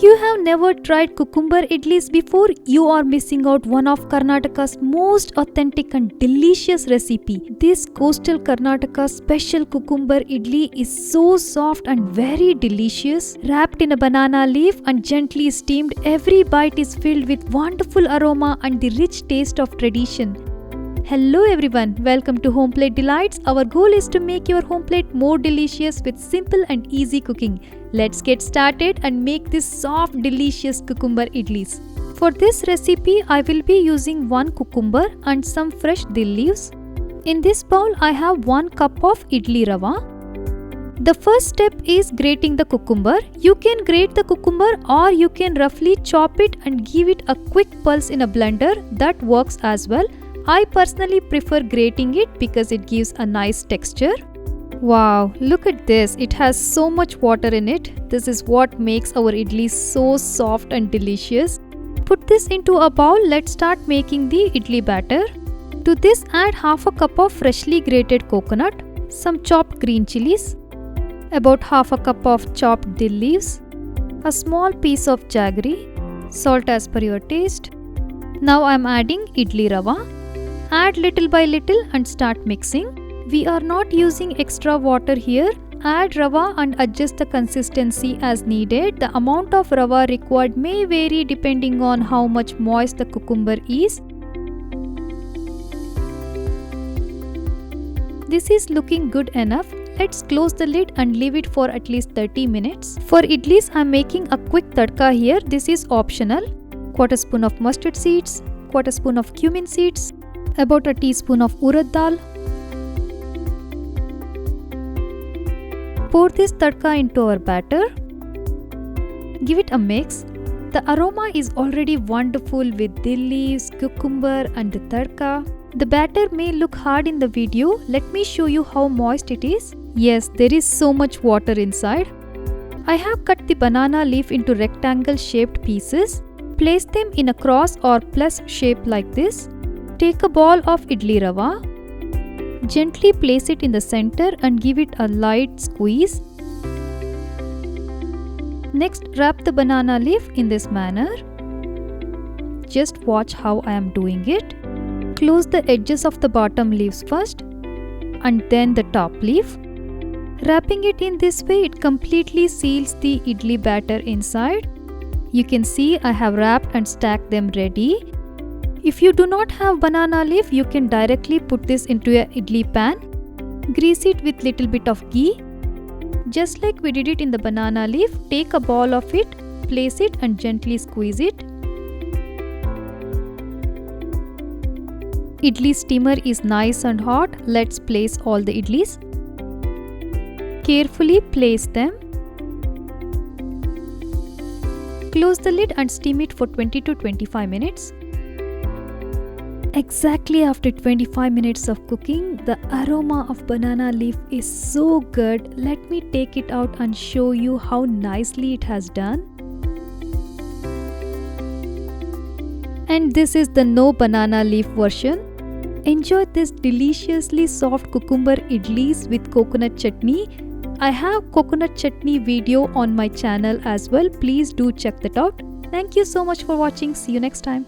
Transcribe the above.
If you have never tried cucumber idlis before, you are missing out one of Karnataka's most authentic and delicious recipe. This coastal Karnataka special cucumber idli is so soft and very delicious. Wrapped in a banana leaf and gently steamed, every bite is filled with wonderful aroma and the rich taste of tradition. Hello everyone, welcome to HomePlateDelights. Our goal is to make your home plate more delicious with simple and easy cooking. Let's get started and make this soft, delicious cucumber idlis. For this recipe, I will be using 1 cucumber and some fresh dill leaves. In this bowl, I have 1 cup of idli rava. The first step is grating the cucumber. You can grate the cucumber or you can roughly chop it and give it a quick pulse in a blender. That works as well. I personally prefer grating it because it gives a nice texture. Wow, look at this. It has so much water in it. This is what makes our idli so soft and delicious. Put this into a bowl. Let's start making the idli batter. To this, add half a cup of freshly grated coconut, some chopped green chilies, about half a cup of chopped dill leaves, a small piece of jaggery, salt as per your taste. Now I am adding idli rava. Add little by little and start mixing. We are not using extra water here. Add rava and adjust the consistency as needed. The amount of rava required may vary depending on how much moist the cucumber is. This is looking good enough. Let's close the lid and leave it for at least 30 minutes. For idlis, I am making a quick tadka here. This is optional. 1/4 spoon of mustard seeds, 1/4 spoon of cumin seeds, about a teaspoon of urad dal. Pour this tadka into our batter. Give it a mix. The aroma is already wonderful with dill leaves, cucumber and the tadka. The batter may look hard in the video. Let me show you how moist it is. Yes, there is so much water inside. I have cut the banana leaf into rectangle shaped pieces. Place them in a cross or plus shape like this. Take a ball of idli rava. Gently place it in the center and give it a light squeeze. Next, wrap the banana leaf in this manner. Just watch how I am doing it. Close the edges of the bottom leaves first and then the top leaf. Wrapping it in this way, it completely seals the idli batter inside. You can see I have wrapped and stacked them ready. If you do not have banana leaf, you can directly put this into a idli pan. Grease it with little bit of ghee. Just like we did it in the banana leaf, take a ball of it, place it and gently squeeze it. Idli steamer is nice and hot. Let's place all the idlis. Carefully place them. Close the lid and steam it for 20 to 25 minutes. Exactly after 25 minutes of cooking, the aroma of banana leaf is so good. Let me take it out and show you how nicely it has done. And this is the no banana leaf version. Enjoy this deliciously soft cucumber idlis with coconut chutney. I have coconut chutney video on my channel as well. Please do check that out. Thank you so much for watching. See you next time.